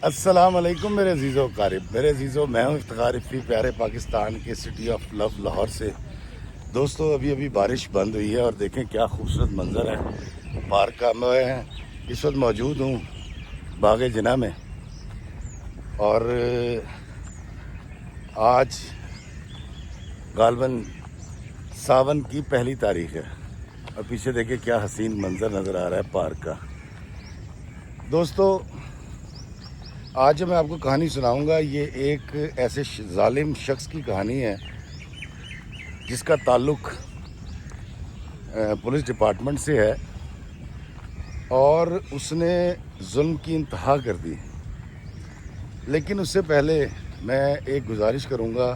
السلام علیکم میرے عزیزو قارب، میرے عزیزو، میں ہوں افتخار افری، پیارے پاکستان کے سٹی آف لو لاہور سے۔ دوستو ابھی بارش بند ہوئی ہے اور دیکھیں کیا خوبصورت منظر ہے پارک کا۔ میں اس وقت موجود ہوں باغ جناح میں، اور آج غالباً ساون کی پہلی تاریخ ہے، اور پیچھے دیکھیں کیا حسین منظر نظر آ رہا ہے پارک کا۔ دوستو آج جو میں آپ کو کہانی سناؤں گا، یہ ایک ایسے ظالم شخص کی کہانی ہے جس کا تعلق پولیس ڈپارٹمنٹ سے ہے، اور اس نے ظلم کی انتہا کر دی۔ لیکن اس سے پہلے میں ایک گزارش کروں گا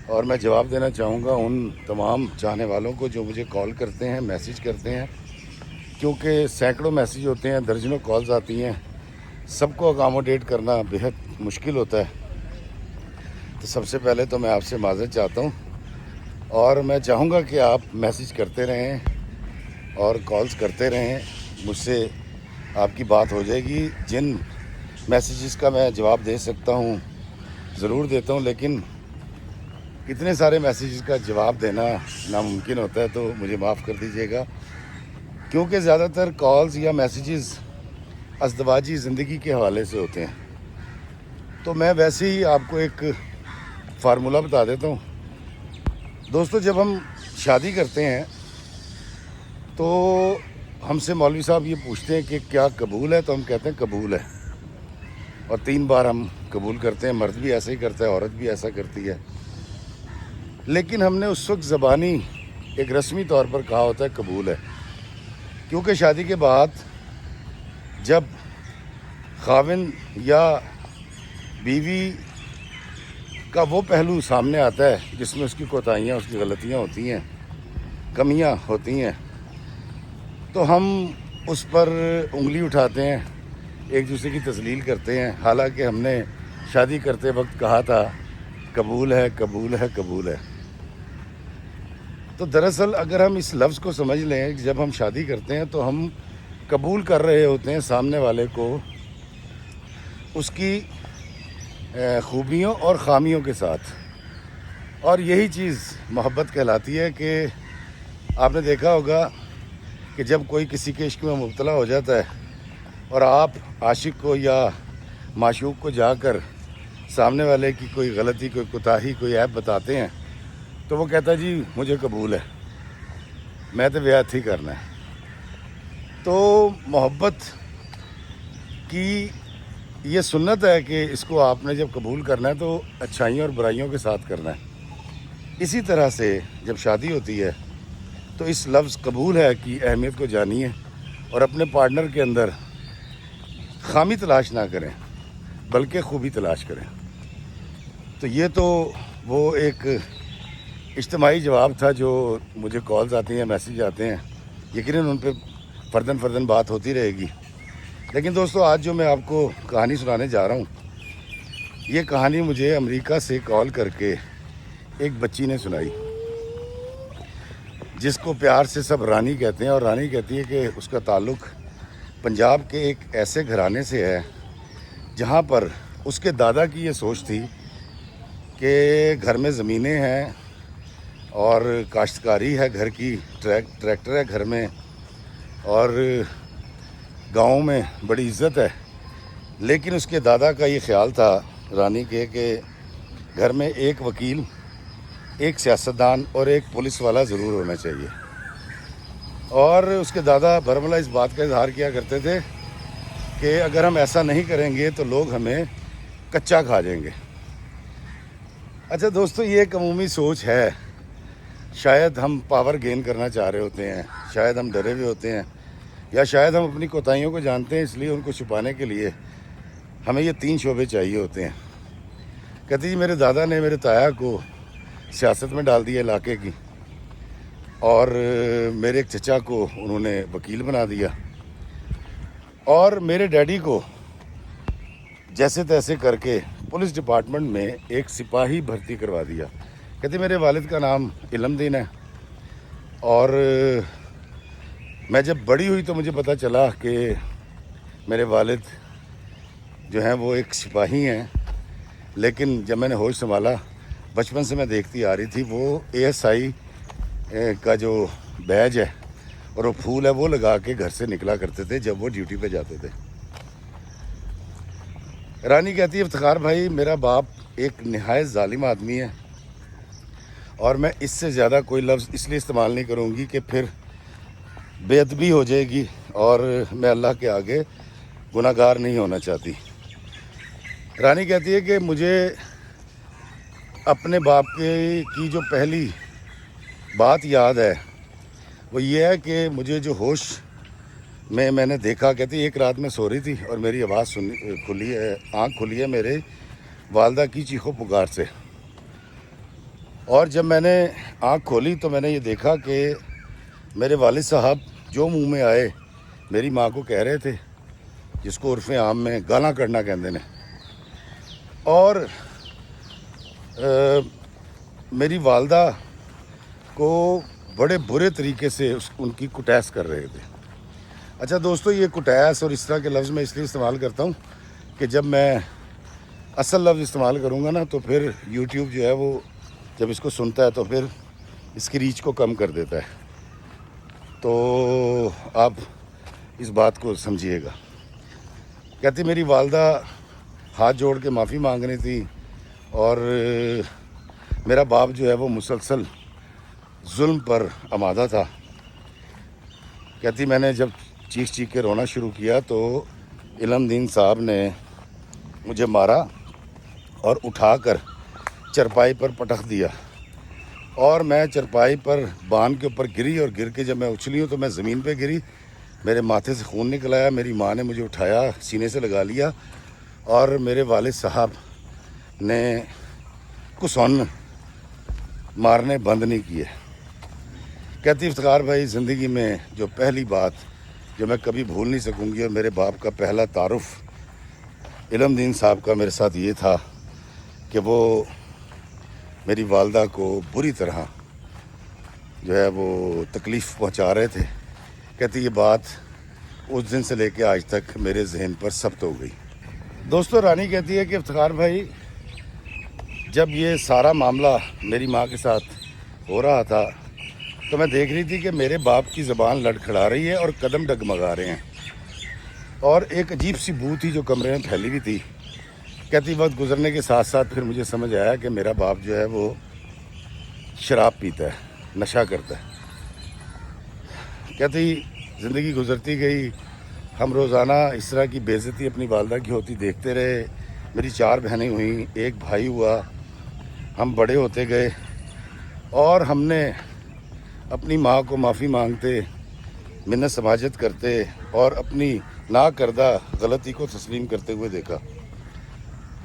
اور میں جواب دینا چاہوں گا ان تمام چاہنے والوں کو جو مجھے کال کرتے ہیں، میسیج کرتے ہیں، کیونکہ سینکڑوں میسیج ہوتے ہیں، درجنوں کالز آتی ہیں، سب کو اکاموڈیٹ کرنا بہت مشکل ہوتا ہے۔ تو سب سے پہلے تو میں آپ سے معذرت چاہتا ہوں، اور میں چاہوں گا کہ آپ میسیج کرتے رہیں اور کالز کرتے رہیں، مجھ سے آپ کی بات ہو جائے گی۔ جن میسیجز کا میں جواب دے سکتا ہوں ضرور دیتا ہوں، لیکن اتنے سارے میسیجز کا جواب دینا ناممکن ہوتا ہے، تو مجھے معاف کر دیجیے گا، کیونکہ زیادہ تر کالز یا میسیجز ازدواجی زندگی کے حوالے سے ہوتے ہیں۔ تو میں ویسے ہی آپ کو ایک فارمولہ بتا دیتا ہوں۔ دوستو جب ہم شادی کرتے ہیں تو ہم سے مولوی صاحب یہ پوچھتے ہیں کہ کیا قبول ہے، تو ہم کہتے ہیں قبول ہے، اور 3 بار ہم قبول کرتے ہیں۔ مرد بھی ایسا ہی کرتا ہے، عورت بھی ایسا کرتی ہے، لیکن ہم نے اس وقت زبانی ایک رسمی طور پر کہا ہوتا ہے قبول ہے، کیونکہ شادی کے بعد جب خاوند یا بیوی کا وہ پہلو سامنے آتا ہے جس میں اس کی کوتاہیاں، اس کی غلطیاں ہوتی ہیں، کمیاں ہوتی ہیں، تو ہم اس پر انگلی اٹھاتے ہیں، ایک دوسرے کی تذلیل کرتے ہیں، حالانکہ ہم نے شادی کرتے وقت کہا تھا قبول ہے، قبول ہے، قبول ہے۔ تو دراصل اگر ہم اس لفظ کو سمجھ لیں، جب ہم شادی کرتے ہیں تو ہم قبول کر رہے ہوتے ہیں سامنے والے کو اس کی خوبیوں اور خامیوں کے ساتھ، اور یہی چیز محبت کہلاتی ہے۔ کہ آپ نے دیکھا ہوگا کہ جب کوئی کسی کے عشق میں مبتلا ہو جاتا ہے اور آپ عاشق کو یا معشوق کو جا کر سامنے والے کی کوئی غلطی، کوئی کوتاہی، کوئی عیب بتاتے ہیں، تو وہ کہتا ہے جی مجھے قبول ہے، میں تو بیعت ہی کرنا ہے۔ تو محبت کی یہ سنت ہے کہ اس کو آپ نے جب قبول کرنا ہے تو اچھائیوں اور برائیوں کے ساتھ کرنا ہے۔ اسی طرح سے جب شادی ہوتی ہے تو اس لفظ قبول ہے کی اہمیت کو جانیے، اور اپنے پارٹنر کے اندر خامی تلاش نہ کریں بلکہ خوبی تلاش کریں۔ تو یہ تو وہ ایک اجتماعی جواب تھا جو مجھے کالز آتی ہیں، میسیج آتے ہیں، یقیناً ان پہ فرداً بات ہوتی رہے گی۔ لیکن دوستو آج جو میں آپ کو کہانی سنانے جا رہا ہوں، یہ کہانی مجھے امریکہ سے کال کر کے ایک بچی نے سنائی، جس کو پیار سے سب رانی کہتے ہیں، اور رانی کہتی ہے کہ اس کا تعلق پنجاب کے ایک ایسے گھرانے سے ہے جہاں پر اس کے دادا کی یہ سوچ تھی کہ گھر میں زمینیں ہیں اور کاشتکاری ہے، گھر کی ٹریکٹر ہے گھر میں، اور گاؤں میں بڑی عزت ہے، لیکن اس کے دادا کا یہ خیال تھا رانی کے کہ گھر میں ایک وکیل، ایک سیاستدان اور ایک پولیس والا ضرور ہونا چاہیے۔ اور اس کے دادا برملا اس بات کا اظہار کیا کرتے تھے کہ اگر ہم ایسا نہیں کریں گے تو لوگ ہمیں کچا کھا جائیں گے۔ اچھا دوستو، یہ ایک عمومی سوچ ہے، شاید ہم پاور گین کرنا چاہ رہے ہوتے ہیں، شاید ہم ڈرے ہوئے ہوتے ہیں، یا شاید ہم اپنی کوتاہیوں کو جانتے ہیں، اس لیے ان کو چھپانے کے لیے ہمیں یہ 3 شعبے چاہیے ہوتے ہیں۔ کہتی جی میرے دادا نے میرے تایا کو سیاست میں ڈال دیا علاقے کی، اور میرے ایک چچا کو انہوں نے وکیل بنا دیا، اور میرے ڈیڈی کو جیسے تیسے کر کے پولیس ڈپارٹمنٹ میں ایک سپاہی بھرتی کروا دیا۔ کہتے میرے والد کا نام علم دین ہے، اور میں جب بڑی ہوئی تو مجھے پتہ چلا کہ میرے والد جو ہیں وہ ایک سپاہی ہیں، لیکن جب میں نے ہوش سنبھالا بچپن سے میں دیکھتی آ رہی تھی، وہ ASI کا جو بیج ہے اور وہ پھول ہے وہ لگا کے گھر سے نکلا کرتے تھے جب وہ ڈیوٹی پہ جاتے تھے۔ رانی کہتی ہے افتخار بھائی میرا باپ ایک نہایت ظالم آدمی ہے، اور میں اس سے زیادہ کوئی لفظ اس لیے استعمال نہیں کروں گی کہ پھر بے ادبی ہو جائے گی، اور میں اللہ کے آگے گناہ گار نہیں ہونا چاہتی۔ رانی کہتی ہے کہ مجھے اپنے باپ کی جو پہلی بات یاد ہے وہ یہ ہے کہ مجھے جو ہوش میں نے دیکھا، کہتی ایک رات میں سو رہی تھی اور میری آواز آنکھ کھلی ہے میرے والدہ کی چیخو پکار سے، اور جب میں نے آنکھ کھولی تو میں نے یہ دیکھا کہ میرے والد صاحب جو منہ میں آئے میری ماں کو کہہ رہے تھے، جس کو عرف عام میں گالاں کرنا کہتے ہیں، اور میری والدہ کو بڑے برے طریقے سے ان کی کٹیس کر رہے تھے۔ اچھا دوستو، یہ کٹیس اور اس طرح کے لفظ میں اس لیے استعمال کرتا ہوں کہ جب میں اصل لفظ استعمال کروں گا نا تو پھر یوٹیوب جو ہے وہ جب اس کو سنتا ہے تو پھر اس کی ریچ کو کم کر دیتا ہے، تو آپ اس بات کو سمجھیے گا۔ کہتی میری والدہ ہاتھ جوڑ کے معافی مانگ رہی تھی، اور میرا باپ جو ہے وہ مسلسل ظلم پر آمادہ تھا۔ کہتی میں نے جب چیخ کے رونا شروع کیا تو علم دین صاحب نے مجھے مارا اور اٹھا کر چرپائی پر پٹخ دیا، اور میں چرپائی پر بان کے اوپر گری، اور گر کے جب میں اچھلی ہوں تو میں زمین پہ گری، میرے ماتھے سے خون نکل آیا، میری ماں نے مجھے اٹھایا، سینے سے لگا لیا، اور میرے والد صاحب نے کسون مارنے بند نہیں کیے۔ کہتی افتخار بھائی زندگی میں جو پہلی بات جو میں کبھی بھول نہیں سکوں گی، اور میرے باپ کا پہلا تعارف علم دین صاحب کا میرے ساتھ یہ تھا کہ وہ میری والدہ کو بری طرح جو ہے وہ تکلیف پہنچا رہے تھے۔ کہتی یہ بات اس دن سے لے کے آج تک میرے ذہن پر ثبت ہو گئی۔ دوستو، رانی کہتی ہے کہ افتخار بھائی جب یہ سارا معاملہ میری ماں کے ساتھ ہو رہا تھا تو میں دیکھ رہی تھی کہ میرے باپ کی زبان لڑکھڑا رہی ہے اور قدم ڈگمگا رہے ہیں، اور ایک عجیب سی بو تھی جو کمرے میں پھیلی ہوئی تھی۔ کہتی وقت گزرنے کے ساتھ ساتھ پھر مجھے سمجھ آیا کہ میرا باپ جو ہے وہ شراب پیتا ہے، نشہ کرتا ہے۔ کہتی زندگی گزرتی گئی، ہم روزانہ اس طرح کی بے عزتی اپنی والدہ کی ہوتی دیکھتے رہے۔ میری 4 بہنیں ہوئیں، ایک بھائی ہوا، ہم بڑے ہوتے گئے، اور ہم نے اپنی ماں کو معافی مانگتے، منت سماجت کرتے اور اپنی ناکردہ غلطی کو تسلیم کرتے ہوئے دیکھا۔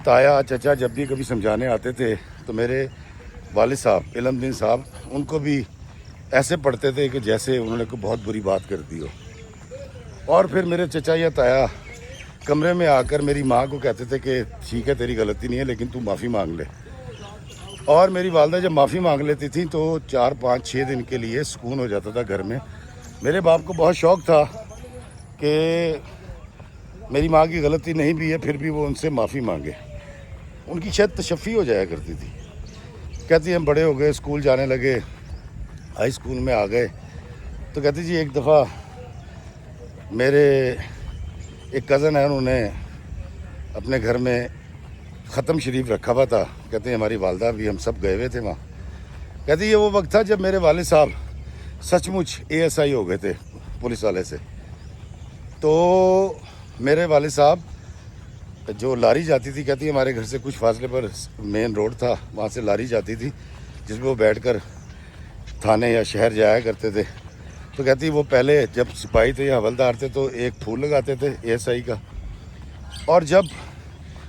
تایا چچا جب بھی کبھی سمجھانے آتے تھے تو میرے والد صاحب علم دین صاحب ان کو بھی ایسے پڑھتے تھے کہ جیسے انہوں نے کوئی بہت بری بات کر دی ہو، اور پھر میرے چچا یا تایا کمرے میں آ کر میری ماں کو کہتے تھے کہ ٹھیک ہے تیری غلطی نہیں ہے لیکن تو معافی مانگ لے، اور میری والدہ جب معافی مانگ لیتی تھیں تو 4 5 6 دن کے لیے سکون ہو جاتا تھا گھر میں۔ میرے باپ کو بہت شوق تھا کہ میری ماں کی غلطی نہیں بھی ہے پھر بھی وہ ان سے معافی مانگے، ان کی شاید تشفی ہو جایا کرتی تھی۔ کہتی ہم بڑے ہو گئے، اسکول جانے لگے، ہائی اسکول میں آ گئے، تو کہتی جی ایک دفعہ میرے ایک کزن ہے، انہوں نے اپنے گھر میں ختم شریف رکھا ہوا تھا، کہتے ہیں ہماری والدہ بھی ہم سب گئے ہوئے تھے وہاں۔ کہتی یہ وہ وقت تھا جب میرے والد صاحب سچ مچ ASI ہو گئے تھے پولیس والے سے۔ تو میرے والد صاحب جو لاری جاتی تھی، کہتی ہمارے گھر سے کچھ فاصلے پر مین روڈ تھا، وہاں سے لاری جاتی تھی جس میں وہ بیٹھ کر تھانے یا شہر جایا کرتے تھے۔ تو کہتی وہ پہلے جب سپاہی تھے یا حوالدار تھے تو ایک پھول لگاتے تھے ASI کا، اور جب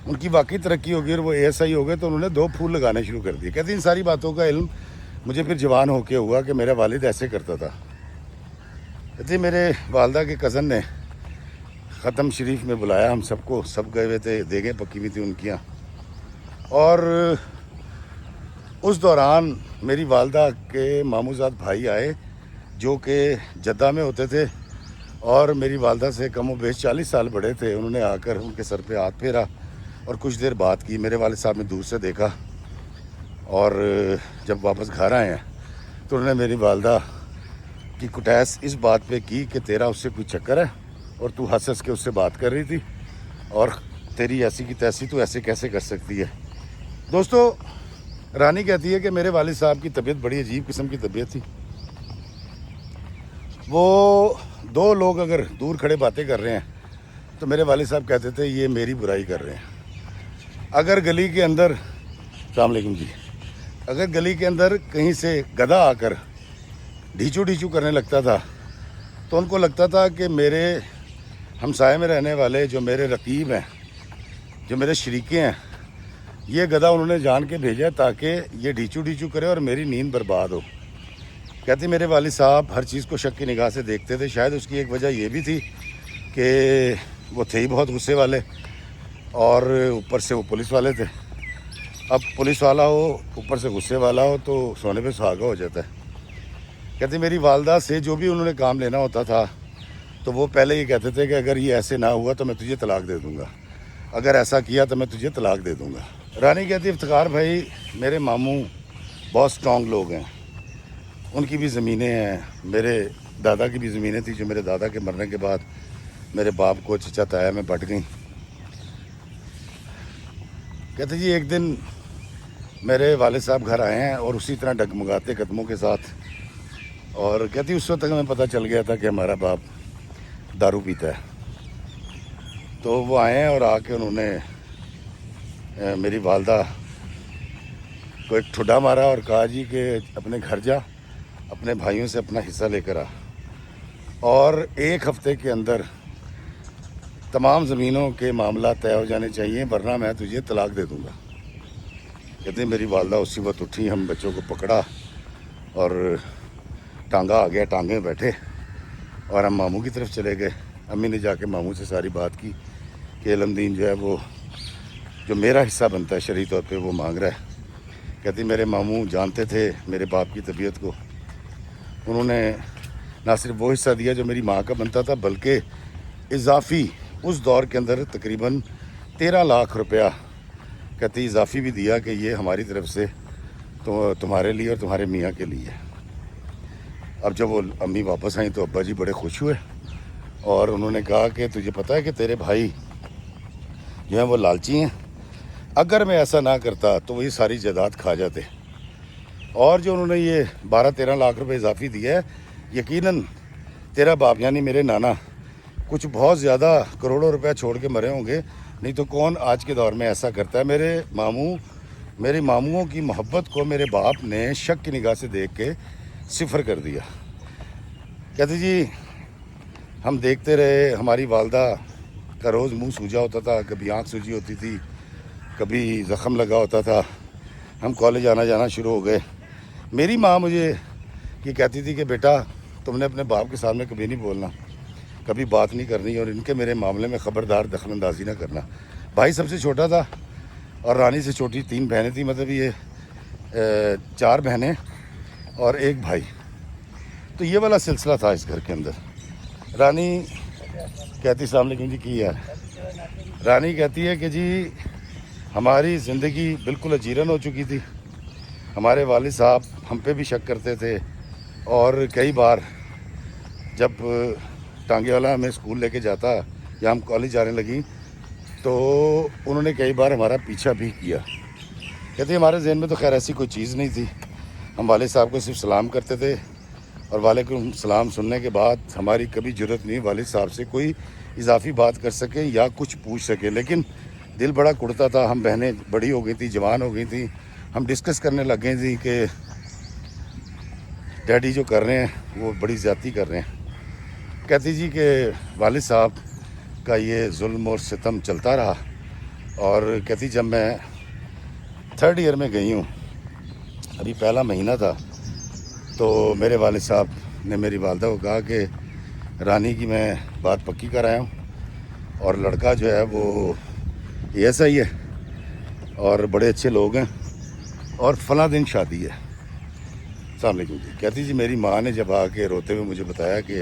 ان کی واقعی ترقی ہو گئی اور وہ ASI ہو گئے تو انہوں نے 2 پھول لگانے شروع کر دیے۔ کہتی ان ساری باتوں کا علم مجھے پھر جوان ہو کے ہوا کہ میرا والد ایسے کرتا تھا۔ کہتی میرے والدہ کے کزن نے ختم شریف میں بلایا ہم سب کو، سب گئے ہوئے تھے، دیگیں پکی ہوئی تھیں ان کی، اور اس دوران میری والدہ کے ماموزاد بھائی آئے جو کہ جدہ میں ہوتے تھے، اور میری والدہ سے کم و بیش 40 سال بڑے تھے. انہوں نے آ کر ان کے سر پہ ہاتھ پھیرا اور کچھ دیر بات کی. میرے والد صاحب نے دور سے دیکھا اور جب واپس گھر آئے ہیں تو انہوں نے میری والدہ کی کٹیس اس بات پہ کی کہ تیرا اس سے کوئی چکر ہے اور تو ہنس ہنس کے اس سے بات کر رہی تھی اور تیری ایسی کی تیسی تو ایسے کیسے کر سکتی ہے. دوستو رانی کہتی ہے کہ میرے والد صاحب کی طبیعت بڑی عجیب قسم کی طبیعت تھی. وہ دو لوگ اگر دور کھڑے باتیں کر رہے ہیں تو میرے والد صاحب کہتے تھے یہ میری برائی کر رہے ہیں. اگر گلی کے اندر السلام علیکم جی اگر گلی کے اندر کہیں سے گدھا آ کر ڈھیچو ڈھیچو کرنے لگتا تھا تو ان کو لگتا تھا کہ میرے ہمسائے میں رہنے والے جو میرے رقیب ہیں, جو میرے شریکے ہیں, یہ گدھا انہوں نے جان کے بھیجا تاکہ یہ ڈھیچو ڈھیچو کرے اور میری نیند برباد ہو. کہتی میرے والد صاحب ہر چیز کو شک کی نگاہ سے دیکھتے تھے. شاید اس کی ایک وجہ یہ بھی تھی کہ وہ تھے ہی بہت غصے والے اور اوپر سے وہ پولیس والے تھے. اب پولیس والا ہو اوپر سے غصے والا ہو تو سونے پہ سہاگا ہو جاتا ہے. کہتی میری والدہ سے جو بھی انہوں نے کام لینا ہوتا تھا تو وہ پہلے یہ کہتے تھے کہ اگر یہ ایسے نہ ہوا تو میں تجھے طلاق دے دوں گا, اگر ایسا کیا تو میں تجھے طلاق دے دوں گا. رانی کہتی افتخار بھائی میرے ماموں بہت سٹرونگ لوگ ہیں, ان کی بھی زمینیں ہیں, میرے دادا کی بھی زمینیں تھیں جو میرے دادا کے مرنے کے بعد میرے باپ کو چچا تایا میں بٹ گئیں. کہتے جی ایک دن میرے والد صاحب گھر آئے ہیں اور اسی طرح ڈگمگاتے قدموں کے ساتھ, اور کہتی اس وقت تک ہمیں پتہ چل گیا تھا کہ ہمارا باپ دارو پیتا ہے. تو وہ آئے ہیں اور آ کے انہوں نے میری والدہ کو ایک ٹھڈا مارا اور کہا جی کہ اپنے گھر جا, اپنے بھائیوں سے اپنا حصہ لے کر آ, اور ایک ہفتے کے اندر تمام زمینوں کے معاملات طے ہو جانے چاہیے ورنہ میں تجھے طلاق دے دوں گا. کہتے ہیں میری والدہ اسی وقت اٹھی, ہم بچوں کو پکڑا اور ٹانگا آ گیا, ٹانگے میں بیٹھے اور ہم ماموں کی طرف چلے گئے. امی نے جا کے ماموں سے ساری بات کی کہ علم دین جو ہے وہ جو میرا حصہ بنتا ہے شرعی طور پہ وہ مانگ رہا ہے. کہتی میرے ماموں جانتے تھے میرے باپ کی طبیعت کو, انہوں نے نہ صرف وہ حصہ دیا جو میری ماں کا بنتا تھا بلکہ اضافی اس دور کے اندر تقریباً 13 لاکھ روپیہ کہتی اضافی بھی دیا کہ یہ ہماری طرف سے تو تمہارے لیے اور تمہارے میاں کے لیے. اب جب وہ امی واپس آئیں تو ابا جی بڑے خوش ہوئے اور انہوں نے کہا کہ تجھے پتہ ہے کہ تیرے بھائی جو ہیں وہ لالچی ہیں, اگر میں ایسا نہ کرتا تو وہ یہ ساری جائیداد کھا جاتے, اور جو انہوں نے یہ 12-13 لاکھ روپے اضافی دیا ہے یقیناً تیرا باپ یعنی میرے نانا کچھ بہت زیادہ کروڑوں روپے چھوڑ کے مرے ہوں گے, نہیں تو کون آج کے دور میں ایسا کرتا ہے. میرے ماموں کی محبت کو میرے باپ نے شک کی نگاہ سے دیکھ کے صفر کر دیا. کہتے جی ہم دیکھتے رہے, ہماری والدہ کا روز منہ سوجا ہوتا تھا, کبھی آنکھ سوجی ہوتی تھی, کبھی زخم لگا ہوتا تھا. ہم کالج آنا جانا شروع ہو گئے. میری ماں مجھے یہ کہتی تھی کہ بیٹا تم نے اپنے باپ کے سامنے کبھی نہیں بولنا, کبھی بات نہیں کرنی اور ان کے میرے معاملے میں خبردار دخل اندازی نہ کرنا. بھائی سب سے چھوٹا تھا اور رانی سے چھوٹی 3 بہنیں تھیں, مطلب یہ 4 بہنیں اور 1 بھائی. تو یہ والا سلسلہ تھا اس گھر کے اندر. رانی کہتی السلام علیکم جی کی یار. رانی کہتی ہے کہ جی ہماری زندگی بالکل اجیرن ہو چکی تھی. ہمارے والد صاحب ہم پہ بھی شک کرتے تھے اور کئی بار جب ٹانگے والا ہمیں اسکول لے کے جاتا یا ہم کالج جانے لگیں تو انہوں نے کئی بار ہمارا پیچھا بھی کیا. کہتے ہمارے ذہن میں تو خیر ایسی کوئی چیز نہیں تھی, ہم والد صاحب کو صرف سلام کرتے تھے اور وعلیکم السلام سننے کے بعد ہماری کبھی جرت نہیں والد صاحب سے کوئی اضافی بات کر سکیں یا کچھ پوچھ سکیں. لیکن دل بڑا کڑتا تھا. ہم بہنیں بڑی ہو گئی تھیں, جوان ہو گئی تھیں, ہم ڈسکس کرنے لگ گئے تھیں کہ ڈیڈی جو کر رہے ہیں وہ بڑی زیادتی کر رہے ہیں. کہتی جی کہ والد صاحب کا یہ ظلم اور ستم چلتا رہا, اور کہتی جب میں 3rd ایئر میں گئی ہوں, ابھی پہلا مہینہ تھا, تو میرے والد صاحب نے میری والدہ کو کہا کہ رانی کی میں بات پکی کر آیا ہوں اور لڑکا جو ہے وہ ایسا ہی ہے اور بڑے اچھے لوگ ہیں اور فلاں دن شادی ہے. السلام علیکم جی. کہتی جی میری ماں نے جب آ کے روتے ہوئے مجھے بتایا کہ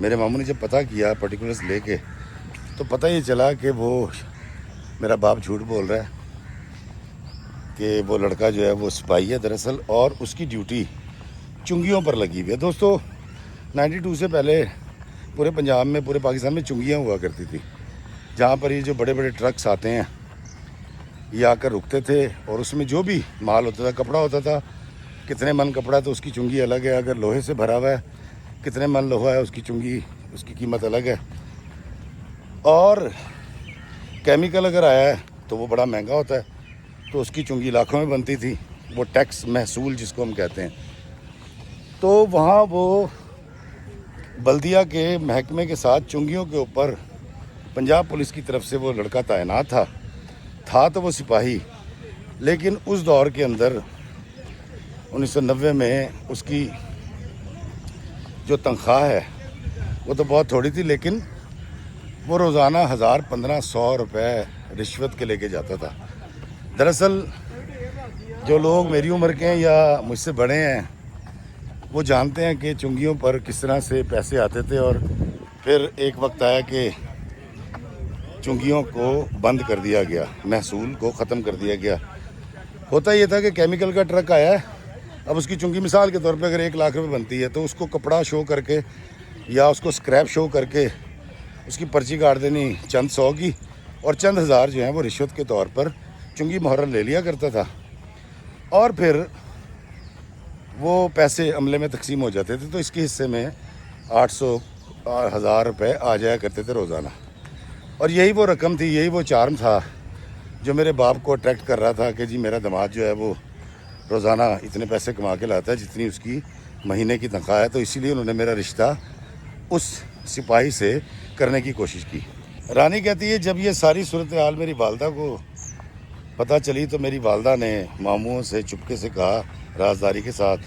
میرے ماموں نے جب پتہ کیا پرٹیکولرز لے کے تو پتہ یہ چلا کہ وہ میرا باپ جھوٹ بول رہا ہے کہ وہ لڑکا جو ہے وہ سپاہی ہے دراصل، اور اس کی ڈیوٹی چنگیوں پر لگی ہوئی ہے۔ دوستو 92 سے پہلے پورے پنجاب میں، پورے پاکستان میں چنگیاں ہوا کرتی تھی، جہاں پر یہ جو بڑے بڑے ٹرکس آتے ہیں یہ آ کر رکتے تھے، اور اس میں جو بھی مال ہوتا تھا، کپڑا ہوتا تھا، کتنے من کپڑا تو اس کی چنگی الگ ہے، اگر لوہے سے بھرا ہوا ہے کتنے من لوہا ہے اس کی چنگی، اس کی قیمت الگ ہے، اور کیمیکل اگر آیا ہے تو وہ بڑا مہنگا ہوتا ہے، تو اس کی چنگی لاکھوں میں بنتی تھی، وہ ٹیکس محصول جس کو ہم کہتے ہیں۔ تو وہاں وہ بلدیہ کے محکمے کے ساتھ چنگیوں کے اوپر پنجاب پولیس کی طرف سے وہ لڑکا تعینات تھا تو وہ سپاہی، لیکن اس دور کے اندر 1990 میں اس کی جو تنخواہ ہے وہ تو بہت تھوڑی تھی، لیکن وہ روزانہ 1000-1500 روپے رشوت کے لے کے جاتا تھا۔ دراصل جو لوگ میری عمر کے ہیں یا مجھ سے بڑے ہیں وہ جانتے ہیں کہ چنگیوں پر کس طرح سے پیسے آتے تھے، اور پھر ایک وقت آیا کہ چنگیوں کو بند کر دیا گیا، محصول کو ختم کر دیا گیا۔ ہوتا یہ تھا کہ کیمیکل کا ٹرک آیا ہے، اب اس کی چنگی مثال کے طور پہ اگر 1 لاکھ روپے بنتی ہے تو اس کو کپڑا شو کر کے یا اس کو اسکریپ شو کر کے اس کی پرچی کاٹ دینی چند 100 کی، اور چند ہزار جو ہیں وہ رشوت کے طور پر چنگی محرر لے لیا کرتا تھا، اور پھر وہ پیسے عملے میں تقسیم ہو جاتے تھے، تو اس کے حصے میں 800 اور 1000 روپے آ جایا کرتے تھے روزانہ، اور یہی وہ رقم تھی، یہی وہ چارم تھا جو میرے باپ کو اٹریکٹ کر رہا تھا کہ جی میرا داماد جو ہے وہ روزانہ اتنے پیسے کما کے لاتا ہے جتنی اس کی مہینے کی تنخواہ ہے، تو اسی لیے انہوں نے میرا رشتہ اس سپاہی سے کرنے کی کوشش کی۔ رانی کہتی ہے جب یہ ساری صورتحال میری والدہ کو پتہ چلی تو میری والدہ نے ماموں سے چپکے سے کہا رازداری کے ساتھ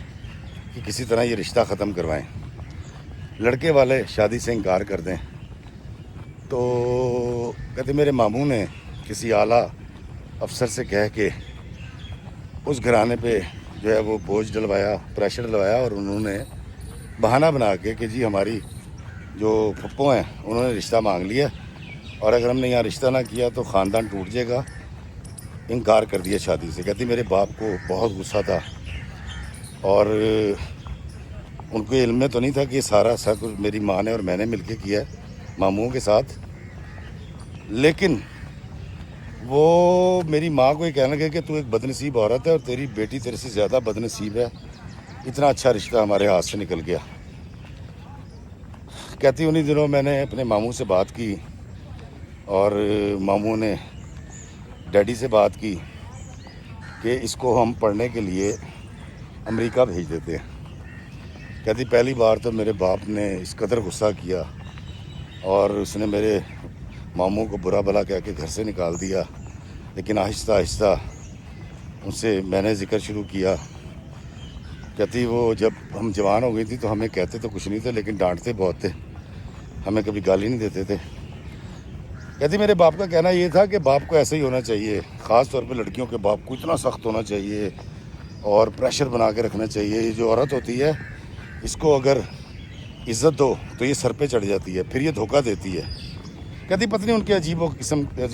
کہ کسی طرح یہ رشتہ ختم کروائیں، لڑکے والے شادی سے انکار کر دیں۔ تو کہتے میرے ماموں نے کسی اعلیٰ افسر سے کہہ کے اس گھرانے پہ جو ہے وہ بوجھ ڈلوایا، پریشر ڈلوایا، اور انہوں نے بہانہ بنا کے کہ جی ہماری جو پھپھو ہیں انہوں نے رشتہ مانگ لیا، اور اگر ہم نے یہاں رشتہ نہ کیا تو خاندان ٹوٹ جائے گا، انکار کر دیا شادی سے۔ کہتی میرے باپ کو بہت غصہ تھا، اور ان کو علم میں تو نہیں تھا کہ یہ سارا سب میری ماں نے اور میں نے مل کے کیا ہے ماموں کے ساتھ، لیکن وہ میری ماں کو یہ کہنے لگے کہ تو ایک بدنصیب عورت ہے اور تیری بیٹی تیرے سے زیادہ بدنصیب ہے، اتنا اچھا رشتہ ہمارے ہاتھ سے نکل گیا۔ کہتی انہی دنوں میں نے اپنے ماموں سے بات کی، اور ماموں نے ڈیڈی سے بات کی کہ اس کو ہم پڑھنے کے لیے امریکہ بھیج دیتے ہیں۔ کہتی پہلی بار تو میرے باپ نے اس قدر غصہ کیا، اور اس نے میرے ماموں کو برا بھلا کہہ کے گھر سے نکال دیا، لیکن آہستہ آہستہ ان سے میں نے ذکر شروع کیا۔ کہتی وہ جب ہم جوان ہو گئی تھی تو ہمیں کہتے تو کچھ نہیں تھے، لیکن ڈانٹتے بہت تھے، ہمیں کبھی گالی نہیں دیتے تھے۔ کہتی میرے باپ کا کہنا یہ تھا کہ باپ کو ایسا ہی ہونا چاہیے، خاص طور پہ لڑکیوں کے باپ کو اتنا سخت ہونا چاہیے اور پریشر بنا کے رکھنا چاہیے۔ یہ جو عورت ہوتی ہے اس کو اگر عزت دو تو یہ سر پہ چڑھ جاتی ہے، پھر یہ دھوکہ دیتی ہے۔ کہتی پتہ نہیں ان کے عجیب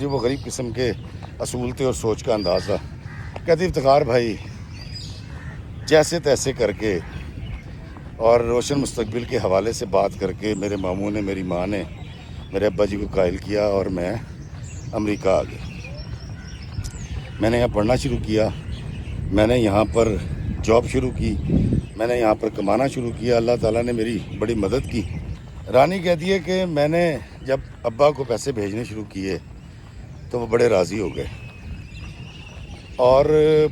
و غریب قسم کے اصول تھے اور سوچ کا انداز تھا۔ کہتی افتخار بھائی جیسے تیسے کر کے اور روشن مستقبل کے حوالے سے بات کر کے میرے ماموں نے، میری ماں نے میرے ابا جی کو قائل کیا، اور میں امریکہ آ گیا۔ میں نے یہاں پڑھنا شروع کیا، میں نے یہاں پر جاب شروع کی، میں نے یہاں پر کمانا شروع کیا، اللہ تعالیٰ نے میری بڑی مدد کی۔ رانی کہتی ہے کہ میں نے جب ابا کو پیسے بھیجنے شروع کیے تو وہ بڑے راضی ہو گئے اور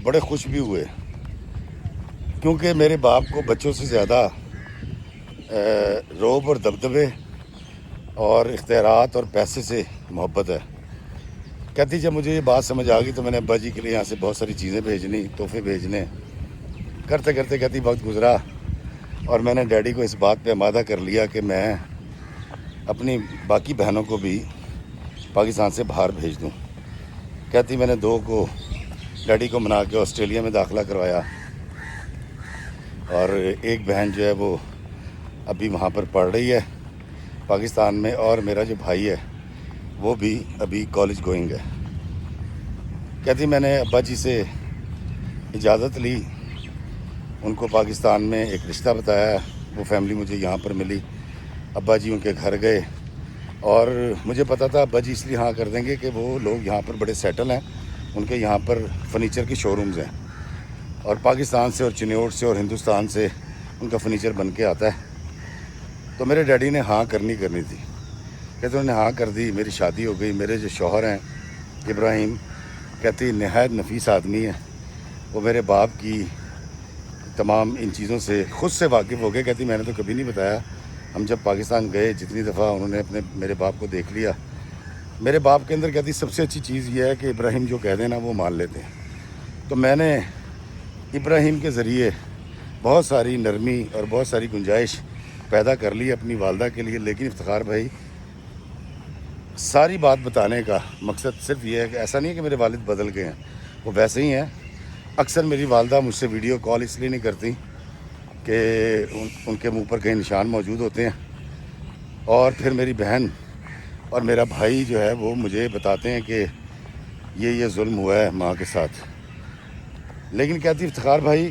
بڑے خوش بھی ہوئے، کیونکہ میرے باپ کو بچوں سے زیادہ روب اور دبدبے اور اختیارات اور پیسے سے محبت ہے۔ کہتی جب مجھے یہ بات سمجھ آ گئی تو میں نے ابا جی کے لیے یہاں سے بہت ساری چیزیں بھیجنی، تحفے بھیجنے، کرتے کرتے کہتی وقت گزرا اور میں نے ڈیڈی کو اس بات پہ آمادہ کر لیا کہ میں اپنی باقی بہنوں کو بھی پاکستان سے باہر بھیج دوں۔ کہتی میں نے 2 کو ڈیڈی کو منا کے آسٹریلیا میں داخلہ کروایا، اور ایک بہن جو ہے وہ ابھی وہاں پر پڑھ رہی ہے، پاکستان میں، اور میرا جو بھائی ہے وہ بھی ابھی کالج گوئنگ ہے۔ کہتی میں نے ابا جی سے اجازت لی، ان کو پاکستان میں ایک رشتہ بتایا، وہ فیملی مجھے یہاں پر ملی، ابا جی ان کے گھر گئے، اور مجھے پتا تھا ابا جی اس لیے ہاں کر دیں گے کہ وہ لوگ یہاں پر بڑے سیٹل ہیں، ان کے یہاں پر فرنیچر کی شو رومز ہیں، اور پاکستان سے اور چنیوٹ سے اور ہندوستان سے ان کا فرنیچر بن کے آتا ہے۔ تو میرے ڈیڈی نے ہاں کرنی تھی، کہتے انہوں نے ہاں کر دی، میری شادی ہو گئی۔ میرے جو شوہر ہیں ابراہیم، کہتی نہایت نفیس آدمی ہے، وہ میرے باپ کی تمام ان چیزوں سے خود سے واقف ہو گئے۔ کہتی میں نے تو کبھی نہیں بتایا، ہم جب پاکستان گئے جتنی دفعہ انہوں نے میرے باپ کو دیکھ لیا، میرے باپ کے اندر کہتی سب سے اچھی چیز یہ ہے کہ ابراہیم جو کہہ دیں نا وہ مان لیتے ہیں۔ تو میں نے ابراہیم کے ذریعے بہت ساری نرمی اور بہت ساری گنجائش پیدا کر لی اپنی والدہ کے لیے۔ لیکن افتخار بھائی، ساری بات بتانے کا مقصد صرف یہ ہے کہ ایسا نہیں ہے کہ میرے والد بدل گئے ہیں، وہ ویسے ہی ہیں۔ اکثر میری والدہ مجھ سے ویڈیو کال اس لیے نہیں کرتی کہ ان کے منہ پر کہیں نشان موجود ہوتے ہیں، اور پھر میری بہن اور میرا بھائی جو ہے وہ مجھے بتاتے ہیں کہ یہ ظلم ہوا ہے ماں کے ساتھ۔ لیکن کہتی افتخار بھائی،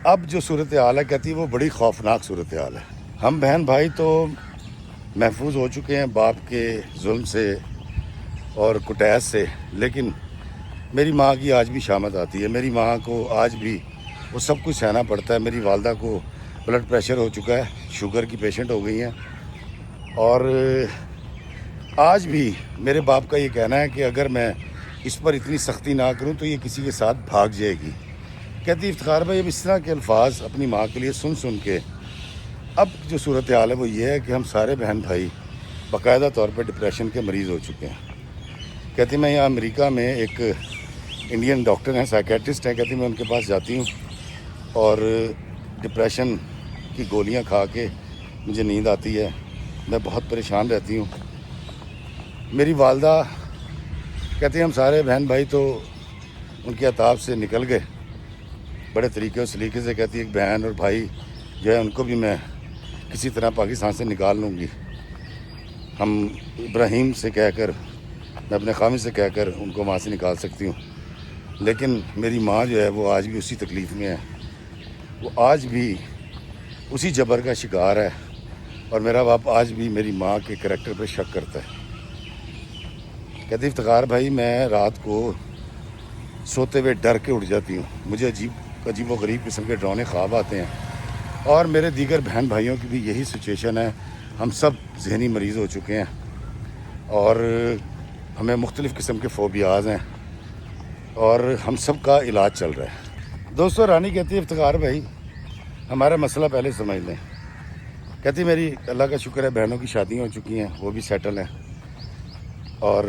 اب جو صورتحال ہے کہتی وہ بڑی خوفناک صورتحال ہے۔ ہم بہن بھائی تو محفوظ ہو چکے ہیں باپ کے ظلم سے اور کٹیس سے، لیکن میری ماں کی آج بھی شامت آتی ہے۔ میری ماں کو آج بھی وہ سب کچھ سہنا پڑتا ہے۔ میری والدہ کو بلڈ پریشر ہو چکا ہے، شوگر کی پیشنٹ ہو گئی ہیں، اور آج بھی میرے باپ کا یہ کہنا ہے کہ اگر میں اس پر اتنی سختی نہ کروں تو یہ کسی کے ساتھ بھاگ جائے گی۔ کہتی افتخار بھائی، اب اس طرح کے الفاظ اپنی ماں کے لیے سن کے اب جو صورتحال ہے وہ یہ ہے کہ ہم سارے بہن بھائی باقاعدہ طور پہ ڈپریشن کے مریض ہو چکے ہیں۔ کہتی میں یہاں امریکہ میں ایک انڈین ڈاکٹر ہیں، سائیکیٹرسٹ ہیں، کہتی میں ان کے پاس جاتی ہوں اور ڈپریشن کی گولیاں کھا کے مجھے نیند آتی ہے، میں بہت پریشان رہتی ہوں۔ میری والدہ کہتی ہیں ہم سارے بہن بھائی تو ان کے عطاب سے نکل گئے بڑے طریقے اور سلیقے سے۔ کہتی ایک بہن اور بھائی جو ہے ان کو بھی میں کسی طرح پاکستان سے نکال لوں گی، ہم ابراہیم سے کہہ کر، میں اپنے خامد سے کہہ کر ان کو وہاں سے نکال سکتی ہوں۔ لیکن میری ماں جو ہے وہ آج بھی اسی تکلیف میں ہے، وہ آج بھی اسی جبر کا شکار ہے، اور میرا باپ آج بھی میری ماں کے کریکٹر پہ شک کرتا ہے۔ کہتی افتخار بھائی، میں رات کو سوتے ہوئے ڈر کے اٹھ جاتی ہوں، مجھے عجیب و غریب قسم کے ڈراؤنے خواب آتے ہیں، اور میرے دیگر بہن بھائیوں کی بھی یہی سچویشن ہے۔ ہم سب ذہنی مریض ہو چکے ہیں اور ہمیں مختلف قسم کے فوبیاز ہیں، اور ہم سب کا علاج چل رہا ہے۔ دوستو، رانی کہتی ہے افتخار بھائی ہمارا مسئلہ پہلے سمجھ لیں۔ کہتی میری اللہ کا شکر ہے بہنوں کی شادیاں ہو چکی ہیں، وہ بھی سیٹل ہیں، اور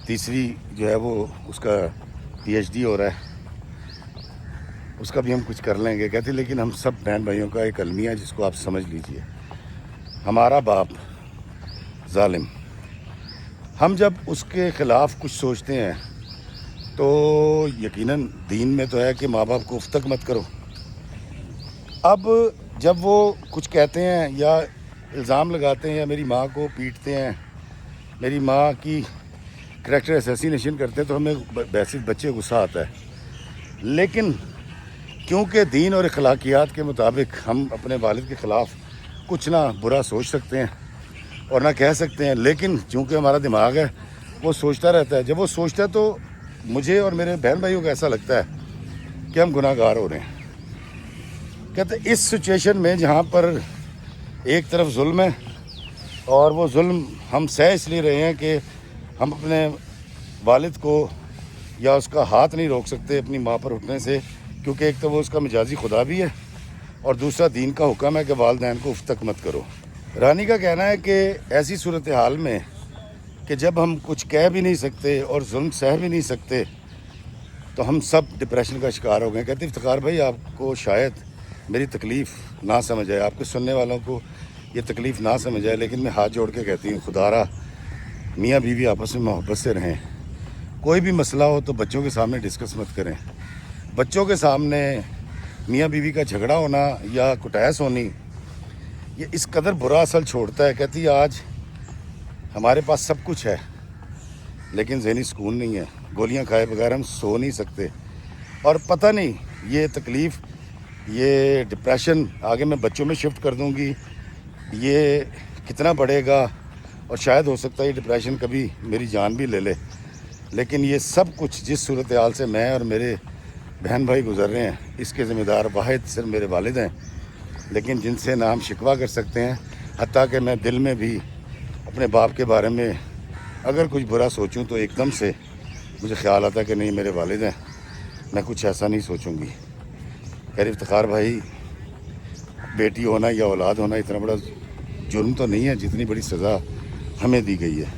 تیسری جو ہے وہ اس کا پی ایچ ڈی ہو رہا ہے، اس کا بھی ہم کچھ کر لیں گے۔ کہتی لیکن ہم سب بہن بھائیوں کا ایک المیہ ہے جس کو آپ سمجھ لیجئے، ہمارا باپ ظالم، ہم جب اس کے خلاف کچھ سوچتے ہیں تو یقیناً دین میں تو ہے کہ ماں باپ کو اف تک مت کرو۔ اب جب وہ کچھ کہتے ہیں یا الزام لگاتے ہیں یا میری ماں کو پیٹتے ہیں، میری ماں کی کریکٹر اسیسینیشن کرتے ہیں، تو ہمیں ویسے بچے غصہ آتا ہے، لیکن کیونکہ دین اور اخلاقیات کے مطابق ہم اپنے والد کے خلاف کچھ نہ برا سوچ سکتے ہیں اور نہ کہہ سکتے ہیں، لیکن چونکہ ہمارا دماغ ہے وہ سوچتا رہتا ہے۔ جب وہ سوچتا ہے تو مجھے اور میرے بہن بھائیوں کو ایسا لگتا ہے کہ ہم گناہ گار ہو رہے ہیں۔ کہتے اس سچویشن میں جہاں پر ایک طرف ظلم ہے، اور وہ ظلم ہم سہ اس لیے رہے ہیں کہ ہم اپنے والد کو یا اس کا ہاتھ نہیں روک سکتے اپنی ماں پر اٹھنے سے، کیونکہ ایک تو وہ اس کا مجازی خدا بھی ہے، اور دوسرا دین کا حکم ہے کہ والدین کو اف تک مت کرو۔ رانی کا کہنا ہے کہ ایسی صورتحال میں کہ جب ہم کچھ کہہ بھی نہیں سکتے اور ظلم سہ بھی نہیں سکتے تو ہم سب ڈپریشن کا شکار ہو گئے۔ کہتے افتخار بھائی آپ کو شاید میری تکلیف نہ سمجھ آئے، آپ کے سننے والوں کو یہ تکلیف نہ سمجھ آئے، لیکن میں ہاتھ جوڑ کے کہتی ہوں خدا را میاں بیوی آپس میں محبت سے رہیں، کوئی بھی مسئلہ ہو تو بچوں کے سامنے ڈسکس مت کریں، بچوں کے سامنے میاں بیوی کا جھگڑا ہونا یا کٹائس ہونی یہ اس قدر برا اثر چھوڑتا ہے. کہتی ہے آج ہمارے پاس سب کچھ ہے لیکن ذہنی سکون نہیں ہے, گولیاں کھائے بغیر ہم سو نہیں سکتے, اور پتہ نہیں یہ تکلیف, یہ ڈپریشن آگے میں بچوں میں شفٹ کر دوں گی, یہ کتنا بڑھے گا, اور شاید ہو سکتا ہے یہ ڈپریشن کبھی میری جان بھی لے لے. لیکن یہ سب کچھ جس صورتحال سے میں اور میرے بہن بھائی گزر رہے ہیں اس کے ذمہ دار واحد صرف میرے والد ہیں, لیکن جن سے نہ ہم شکوہ کر سکتے ہیں. حتیٰ کہ میں دل میں بھی اپنے باپ کے بارے میں اگر کچھ برا سوچوں تو ایک دم سے مجھے خیال آتا ہے کہ نہیں میرے والد ہیں, میں کچھ ایسا نہیں سوچوں گی. خیر افتخار بھائی, بیٹی ہونا یا اولاد ہونا اتنا بڑا جرم تو نہیں ہے جتنی بڑی سزا ہمیں دی گئی ہے.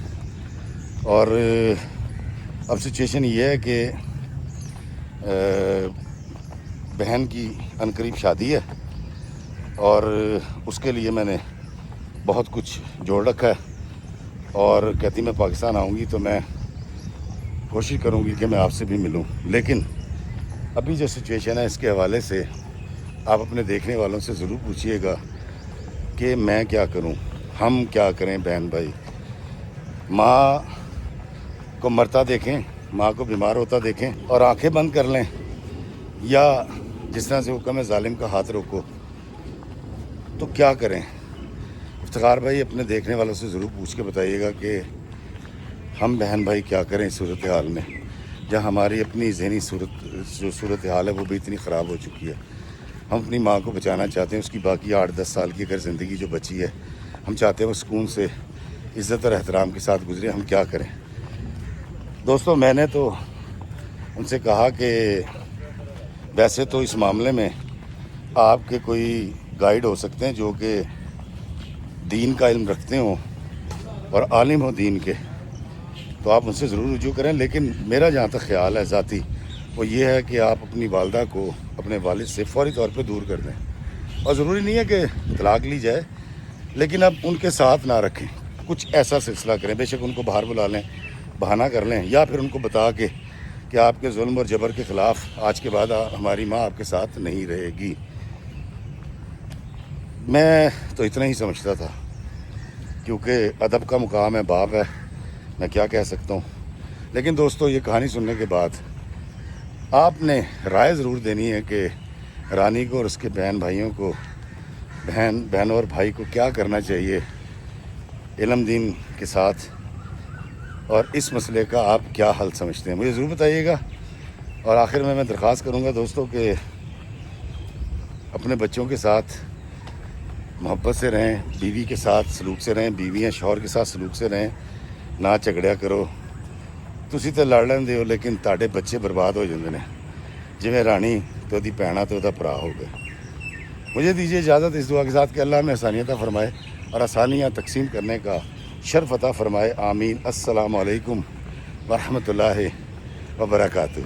اور اب سچویشن یہ ہے کہ بہن کی عنقریب شادی ہے اور اس کے لیے میں نے بہت کچھ جوڑ رکھا ہے, اور کہتی میں پاکستان آؤں گی تو میں کوشش کروں گی کہ میں آپ سے بھی ملوں. لیکن ابھی جو سچویشن ہے اس کے حوالے سے آپ اپنے دیکھنے والوں سے ضرور پوچھیے گا کہ میں کیا کروں, ہم کیا کریں. بہن بھائی, ماں کو مرتا دیکھیں, ماں کو بیمار ہوتا دیکھیں اور آنکھیں بند کر لیں, یا جس طرح سے حکم ہے ظالم کا ہاتھ روکو, تو کیا کریں. افتخار بھائی اپنے دیکھنے والوں سے ضرور پوچھ کے بتائیے گا کہ ہم بہن بھائی کیا کریں اس صورتحال میں, جہاں ہماری اپنی ذہنی جو صورتحال ہے وہ بھی اتنی خراب ہو چکی ہے. ہم اپنی ماں کو بچانا چاہتے ہیں, اس کی باقی 8-10 سال کی اگر زندگی جو بچی ہے ہم چاہتے ہیں وہ سکون سے عزت اور احترام کے ساتھ گزرے. ہم کیا کریں دوستو. میں نے تو ان سے کہا کہ ویسے تو اس معاملے میں آپ کے کوئی گائیڈ ہو سکتے ہیں جو کہ دین کا علم رکھتے ہوں اور عالم ہوں دین کے, تو آپ ان سے ضرور رجوع کریں. لیکن میرا جہاں تک خیال ہے ذاتی وہ یہ ہے کہ آپ اپنی والدہ کو اپنے والد سے فوری طور پہ دور کر دیں. اور ضروری نہیں ہے کہ طلاق لی جائے, لیکن اب ان کے ساتھ نہ رکھیں, کچھ ایسا سلسلہ کریں. بے شک ان کو باہر بلا لیں, بہانہ کر لیں, یا پھر ان کو بتا کے کہ آپ کے ظلم اور جبر کے خلاف آج کے بعد ہماری ماں آپ کے ساتھ نہیں رہے گی. میں تو اتنا ہی سمجھتا تھا, کیونکہ ادب کا مقام ہے, باپ ہے, میں کیا کہہ سکتا ہوں. لیکن دوستو یہ کہانی سننے کے بعد آپ نے رائے ضرور دینی ہے کہ رانی کو اور اس کے بہن بھائیوں کو, بہن اور بھائی کو کیا کرنا چاہیے علم دین کے ساتھ, اور اس مسئلے کا آپ کیا حل سمجھتے ہیں, مجھے ضرور بتائیے گا. اور آخر میں درخواست کروں گا دوستوں کہ اپنے بچوں کے ساتھ محبت سے رہیں, بیوی کے ساتھ سلوک سے رہیں, بیویاں شوہر کے ساتھ سلوک سے رہیں, نہ جھگڑیا کرو. تسی تے لڑ لیندے ہو لیکن تاڑے بچے برباد ہو جاندے نے, جویں رانی تو دی پینا تو دا پرا ہو گئے. مجھے دیجیے اجازت اس دعا کے ساتھ کہ اللہ ہمیں آسانیاں عطا فرمائے اور آسانیاں تقسیم کرنے کا شرف عطا فرمائے. آمین. السلام علیکم ورحمۃ اللہ وبرکاتہ.